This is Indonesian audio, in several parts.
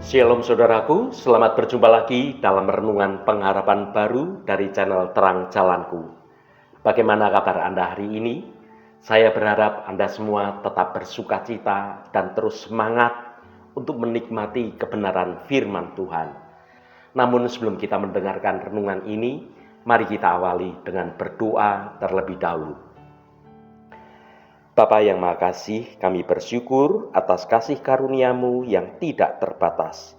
Shalom saudaraku, selamat berjumpa lagi dalam renungan pengharapan baru dari channel Terang Jalanku. Bagaimana kabar Anda hari ini? Saya berharap Anda semua tetap bersukacita dan terus semangat untuk menikmati kebenaran firman Tuhan. Namun sebelum kita mendengarkan renungan ini, mari kita awali dengan berdoa terlebih dahulu. Bapa yang Maha Kasih, kami bersyukur atas kasih karunia-Mu yang tidak terbatas.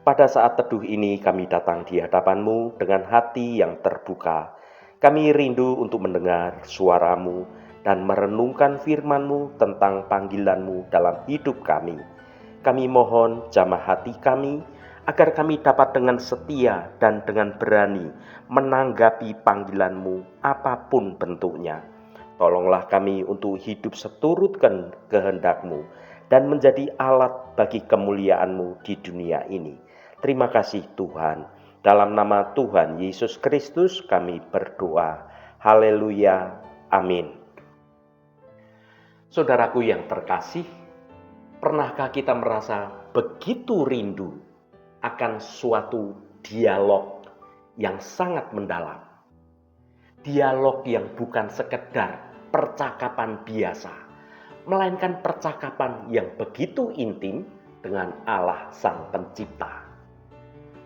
Pada saat teduh ini kami datang di hadapan-Mu dengan hati yang terbuka. Kami rindu untuk mendengar suara-Mu dan merenungkan firman-Mu tentang panggilan-Mu dalam hidup kami. Kami mohon jamah hati kami agar kami dapat dengan setia dan dengan berani menanggapi panggilan-Mu apapun bentuknya. Tolonglah kami untuk hidup seturutkan kehendak-Mu dan menjadi alat bagi kemuliaan-Mu di dunia ini. Terima kasih Tuhan. Dalam nama Tuhan Yesus Kristus kami berdoa. Haleluya. Amin. Saudaraku yang terkasih, pernahkah kita merasa begitu rindu akan suatu dialog yang sangat mendalam? Dialog yang bukan sekedar percakapan biasa, melainkan percakapan yang begitu intim dengan Allah Sang Pencipta.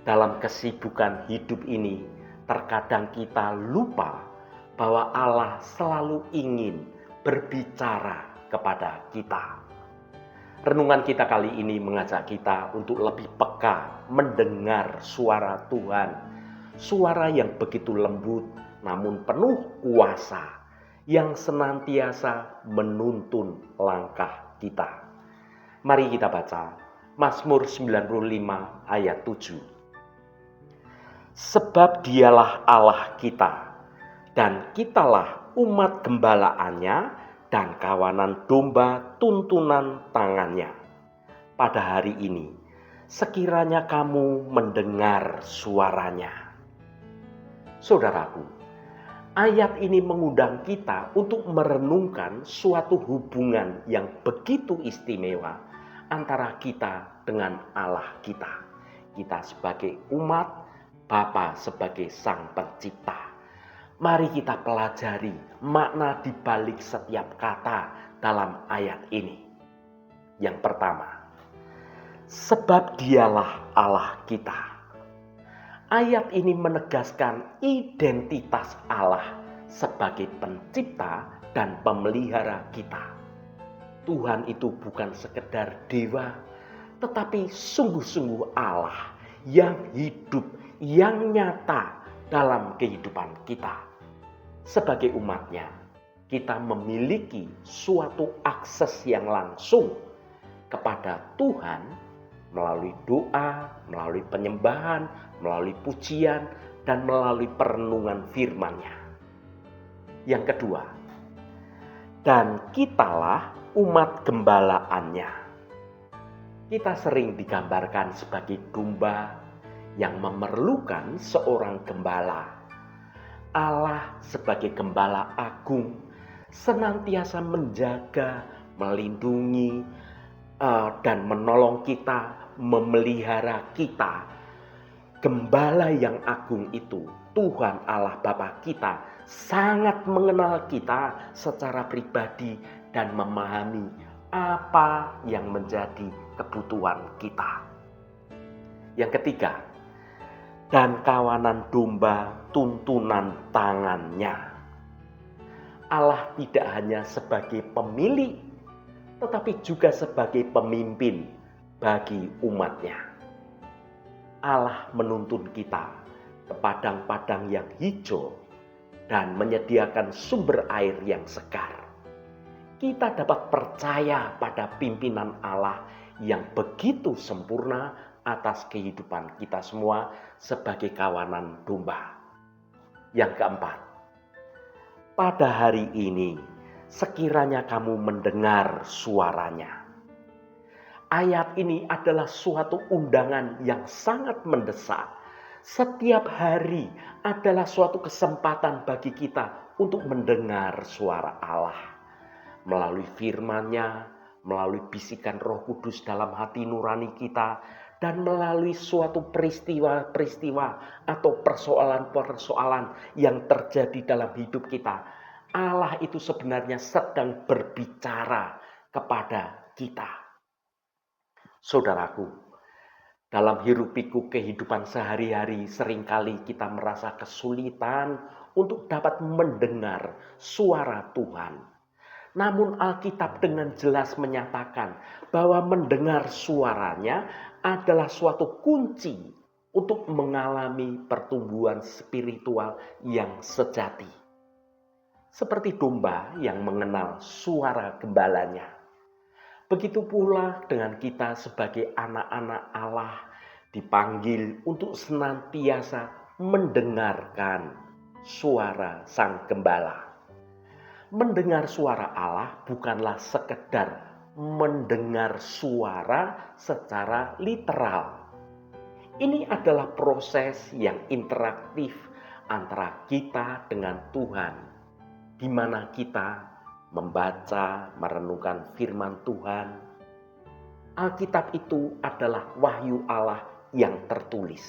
Dalam kesibukan hidup ini, terkadang kita lupa bahwa Allah selalu ingin berbicara kepada kita. Renungan kita kali ini mengajak kita untuk lebih peka mendengar suara Tuhan, suara yang begitu lembut namun penuh kuasa, yang senantiasa menuntun langkah kita. Mari kita baca Mazmur 95 ayat 7. Sebab dialah Allah kita, dan kitalah umat gembalaannya dan kawanan domba tuntunan tangannya. Pada hari ini, sekiranya kamu mendengar suaranya. Saudaraku, ayat ini mengundang kita untuk merenungkan suatu hubungan yang begitu istimewa antara kita dengan Allah kita. Kita sebagai umat, Bapa sebagai Sang Pencipta. Mari kita pelajari makna di balik setiap kata dalam ayat ini. Yang pertama, sebab dialah Allah kita. Ayat ini menegaskan identitas Allah sebagai pencipta dan pemelihara kita. Tuhan itu bukan sekedar dewa, tetapi sungguh-sungguh Allah yang hidup, yang nyata dalam kehidupan kita. Sebagai umatnya, kita memiliki suatu akses yang langsung kepada Tuhan melalui doa, melalui penyembahan, melalui pujian, dan melalui perenungan firman-Nya. Yang kedua, dan kitalah umat gembalaannya. Kita sering digambarkan sebagai domba yang memerlukan seorang gembala. Allah sebagai gembala agung senantiasa menjaga, melindungi, dan menolong kita, memelihara kita. Gembala yang agung itu, Tuhan Allah Bapa kita, sangat mengenal kita secara pribadi dan memahami apa yang menjadi kebutuhan kita. Yang ketiga, dan kawanan domba tuntunan tangannya. Allah tidak hanya sebagai pemilik, tetapi juga sebagai pemimpin bagi umatnya. Allah menuntun kita ke padang-padang yang hijau dan menyediakan sumber air yang segar. Kita dapat percaya pada pimpinan Allah yang begitu sempurna atas kehidupan kita semua sebagai kawanan domba. Yang keempat, pada hari ini sekiranya kamu mendengar suaranya. Ayat ini adalah suatu undangan yang sangat mendesak. Setiap hari adalah suatu kesempatan bagi kita untuk mendengar suara Allah. Melalui firman-Nya, melalui bisikan Roh Kudus dalam hati nurani kita, dan melalui suatu peristiwa-peristiwa atau persoalan-persoalan yang terjadi dalam hidup kita, Allah itu sebenarnya sedang berbicara kepada kita. Saudaraku, dalam hiruk pikuk kehidupan sehari-hari seringkali kita merasa kesulitan untuk dapat mendengar suara Tuhan. Namun Alkitab dengan jelas menyatakan bahwa mendengar suaranya adalah suatu kunci untuk mengalami pertumbuhan spiritual yang sejati. Seperti domba yang mengenal suara gembalanya. Begitu pula dengan kita sebagai anak-anak Allah dipanggil untuk senantiasa mendengarkan suara Sang Gembala. Mendengar suara Allah bukanlah sekedar mendengar suara secara literal. Ini adalah proses yang interaktif antara kita dengan Tuhan, di mana kita membaca, merenungkan firman Tuhan. Alkitab itu adalah wahyu Allah yang tertulis.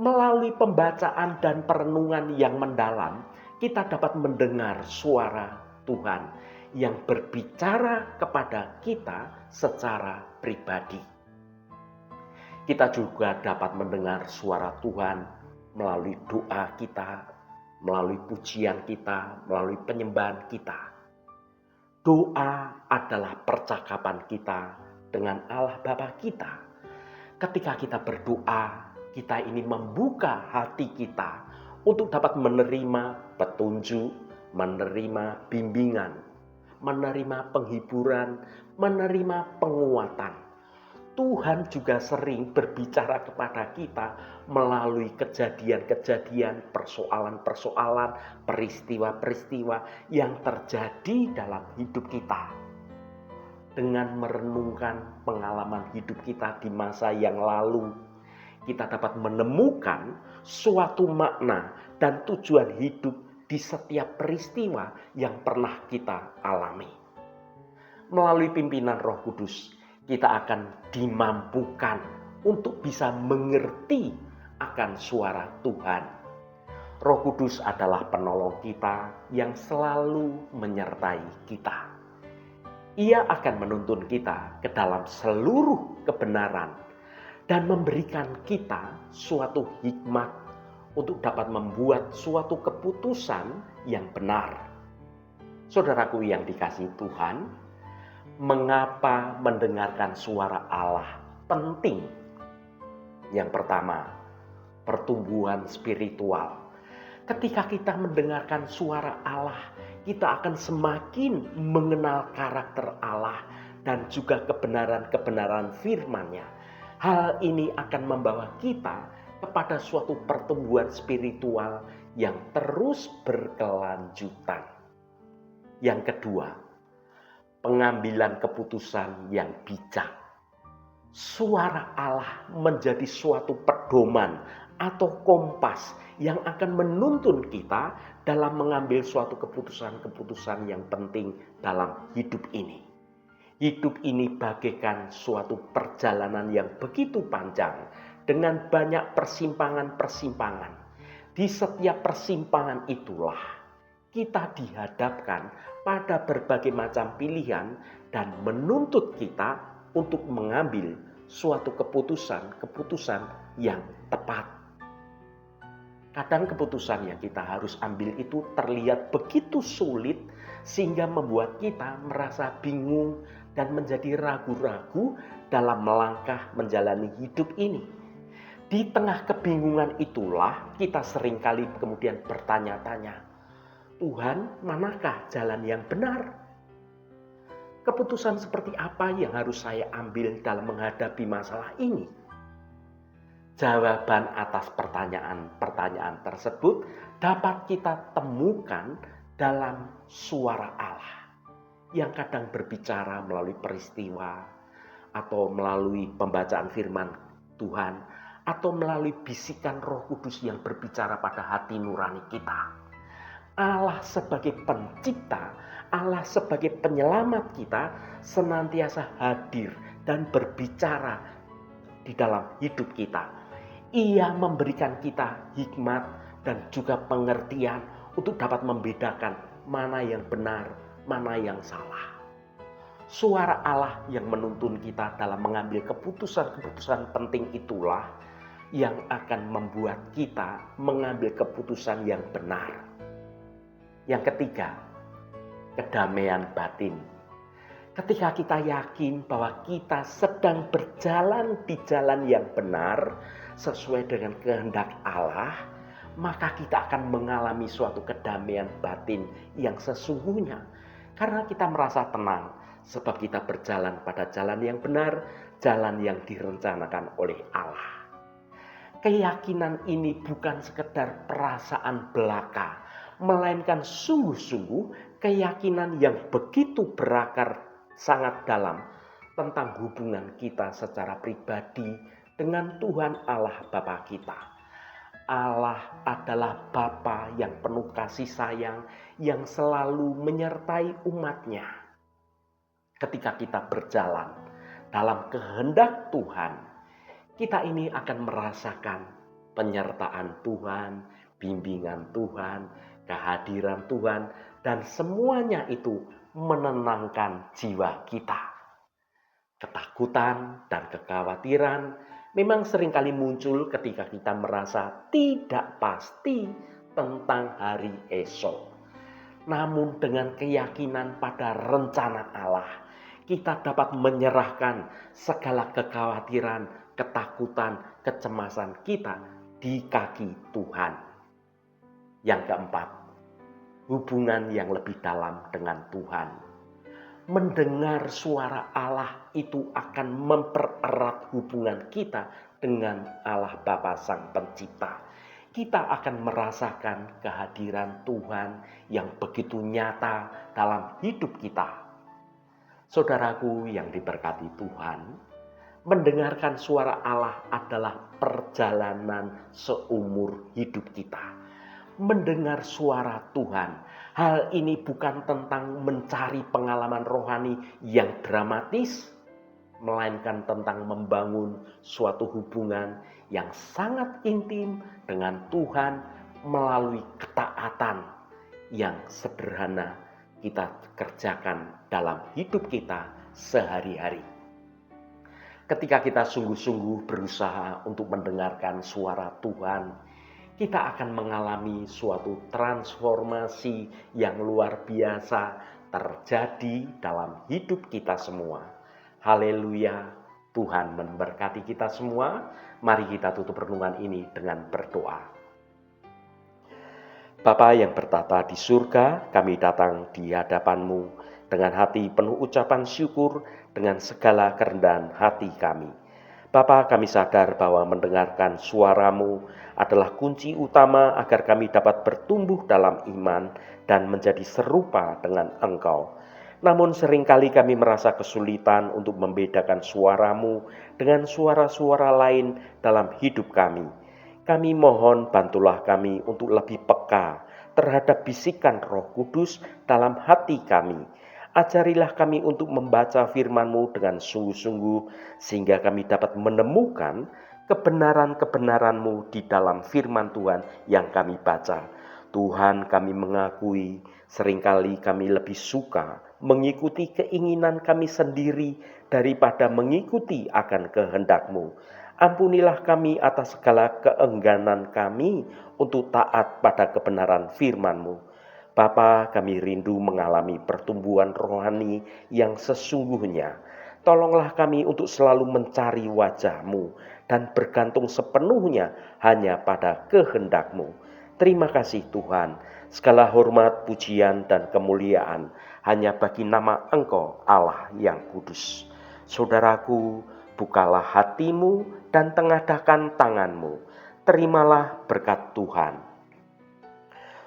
Melalui pembacaan dan perenungan yang mendalam, kita dapat mendengar suara Tuhan yang berbicara kepada kita secara pribadi. Kita juga dapat mendengar suara Tuhan melalui doa kita, melalui pujian kita, melalui penyembahan kita. Doa adalah percakapan kita dengan Allah Bapa kita. Ketika kita berdoa, kita ini membuka hati kita untuk dapat menerima petunjuk, menerima bimbingan, menerima penghiburan, menerima penguatan. Tuhan juga sering berbicara kepada kita melalui kejadian-kejadian, persoalan-persoalan, peristiwa-peristiwa yang terjadi dalam hidup kita. Dengan merenungkan pengalaman hidup kita di masa yang lalu, kita dapat menemukan suatu makna dan tujuan hidup di setiap peristiwa yang pernah kita alami. Melalui pimpinan Roh Kudus, kita akan dimampukan untuk bisa mengerti akan suara Tuhan. Roh Kudus adalah penolong kita yang selalu menyertai kita. Ia akan menuntun kita ke dalam seluruh kebenaran dan memberikan kita suatu hikmat untuk dapat membuat suatu keputusan yang benar. Saudaraku yang dikasihi Tuhan, mengapa mendengarkan suara Allah penting? Yang pertama, pertumbuhan spiritual. Ketika kita mendengarkan suara Allah, kita akan semakin mengenal karakter Allah dan juga kebenaran-kebenaran firman-Nya. Hal ini akan membawa kita kepada suatu pertumbuhan spiritual yang terus berkelanjutan. Yang kedua, pengambilan keputusan yang bijak. Suara Allah menjadi suatu pedoman atau kompas yang akan menuntun kita dalam mengambil suatu keputusan-keputusan yang penting dalam hidup ini. Hidup ini bagaikan suatu perjalanan yang begitu panjang dengan banyak persimpangan-persimpangan. Di setiap persimpangan itulah kita dihadapkan pada berbagai macam pilihan dan menuntut kita untuk mengambil suatu keputusan-keputusan yang tepat. Kadang keputusan yang kita harus ambil itu terlihat begitu sulit sehingga membuat kita merasa bingung dan menjadi ragu-ragu dalam melangkah menjalani hidup ini. Di tengah kebingungan itulah kita seringkali kemudian bertanya-tanya, Tuhan, manakah jalan yang benar? Keputusan seperti apa yang harus saya ambil dalam menghadapi masalah ini? Jawaban atas pertanyaan-pertanyaan tersebut dapat kita temukan dalam suara Allah yang kadang berbicara melalui peristiwa atau melalui pembacaan firman Tuhan atau melalui bisikan Roh Kudus yang berbicara pada hati nurani kita. Allah sebagai pencipta, Allah sebagai penyelamat kita senantiasa hadir dan berbicara di dalam hidup kita. Ia memberikan kita hikmat dan juga pengertian untuk dapat membedakan mana yang benar, mana yang salah. Suara Allah yang menuntun kita dalam mengambil keputusan-keputusan penting itulah yang akan membuat kita mengambil keputusan yang benar. Yang ketiga, kedamaian batin. Ketika kita yakin bahwa kita sedang berjalan di jalan yang benar sesuai dengan kehendak Allah, maka kita akan mengalami suatu kedamaian batin yang sesungguhnya. Karena kita merasa tenang, sebab kita berjalan pada jalan yang benar, jalan yang direncanakan oleh Allah. Keyakinan ini bukan sekedar perasaan belaka, melainkan sungguh-sungguh keyakinan yang begitu berakar sangat dalam tentang hubungan kita secara pribadi dengan Tuhan Allah Bapa kita. Allah adalah Bapa yang penuh kasih sayang, yang selalu menyertai umatnya. Ketika kita berjalan dalam kehendak Tuhan, kita ini akan merasakan penyertaan Tuhan, bimbingan Tuhan, kehadiran Tuhan, dan semuanya itu menenangkan jiwa kita. Ketakutan dan kekhawatiran memang seringkali muncul ketika kita merasa tidak pasti tentang hari esok. Namun dengan keyakinan pada rencana Allah, kita dapat menyerahkan segala kekhawatiran, ketakutan, kecemasan kita di kaki Tuhan. Yang keempat, hubungan yang lebih dalam dengan Tuhan. Mendengar suara Allah itu akan mempererat hubungan kita dengan Allah Bapa Sang Pencipta. Kita akan merasakan kehadiran Tuhan yang begitu nyata dalam hidup kita. Saudaraku yang diberkati Tuhan, mendengarkan suara Allah adalah perjalanan seumur hidup kita. Mendengar suara Tuhan, hal ini bukan tentang mencari pengalaman rohani yang dramatis, melainkan tentang membangun suatu hubungan yang sangat intim dengan Tuhan melalui ketaatan yang sederhana kita kerjakan dalam hidup kita sehari-hari. Ketika kita sungguh-sungguh berusaha untuk mendengarkan suara Tuhan, kita akan mengalami suatu transformasi yang luar biasa terjadi dalam hidup kita semua. Haleluya, Tuhan memberkati kita semua. Mari kita tutup renungan ini dengan berdoa. Bapa yang bertata di surga, kami datang di hadapan-Mu dengan hati penuh ucapan syukur, dengan segala kerendahan hati kami. Bapa, kami sadar bahwa mendengarkan suara-Mu adalah kunci utama agar kami dapat bertumbuh dalam iman dan menjadi serupa dengan Engkau. Namun seringkali kami merasa kesulitan untuk membedakan suara-Mu dengan suara-suara lain dalam hidup kami. Kami mohon bantulah kami untuk lebih peka terhadap bisikan Roh Kudus dalam hati kami. Ajarilah kami untuk membaca firman-Mu dengan sungguh-sungguh sehingga kami dapat menemukan kebenaran-kebenaran-Mu di dalam firman Tuhan yang kami baca. Tuhan, kami mengakui seringkali kami lebih suka mengikuti keinginan kami sendiri daripada mengikuti akan kehendak-Mu. Ampunilah kami atas segala keengganan kami untuk taat pada kebenaran firman-Mu. Bapa, kami rindu mengalami pertumbuhan rohani yang sesungguhnya. Tolonglah kami untuk selalu mencari wajah-Mu dan bergantung sepenuhnya hanya pada kehendak-Mu. Terima kasih Tuhan, segala hormat, pujian, dan kemuliaan hanya bagi nama Engkau Allah yang kudus. Saudaraku, bukalah hatimu dan tengadahkan tanganmu. Terimalah berkat Tuhan.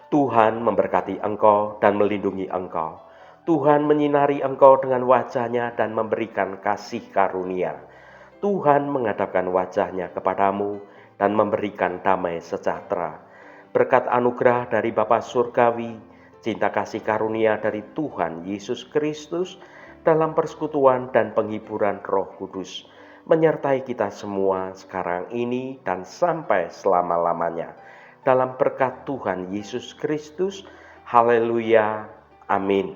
Tuhan memberkati engkau dan melindungi engkau. Tuhan menyinari engkau dengan wajah-Nya dan memberikan kasih karunia. Tuhan menghadapkan wajah-Nya kepadamu dan memberikan damai sejahtera. Berkat anugerah dari Bapa Surgawi, cinta kasih karunia dari Tuhan Yesus Kristus, dalam persekutuan dan penghiburan Roh Kudus, menyertai kita semua sekarang ini dan sampai selama-lamanya. Dalam berkat Tuhan Yesus Kristus, haleluya, amin.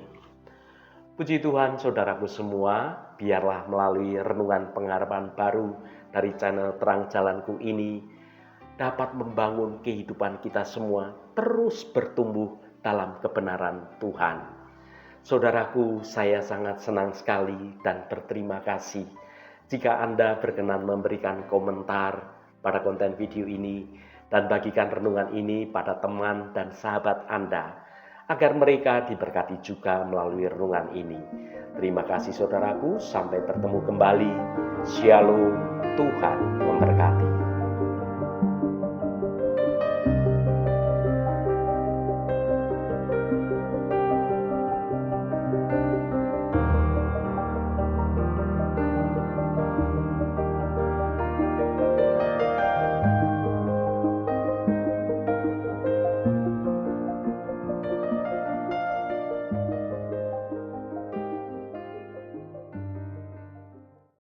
Puji Tuhan saudaraku semua, biarlah melalui renungan pengharapan baru dari channel Terang Jalanku ini dapat membangun kehidupan kita semua terus bertumbuh dalam kebenaran Tuhan. Saudaraku, saya sangat senang sekali dan berterima kasih jika Anda berkenan memberikan komentar pada konten video ini dan bagikan renungan ini pada teman dan sahabat Anda, agar mereka diberkati juga melalui renungan ini. Terima kasih saudaraku, sampai bertemu kembali. Shalom, Tuhan memberkati.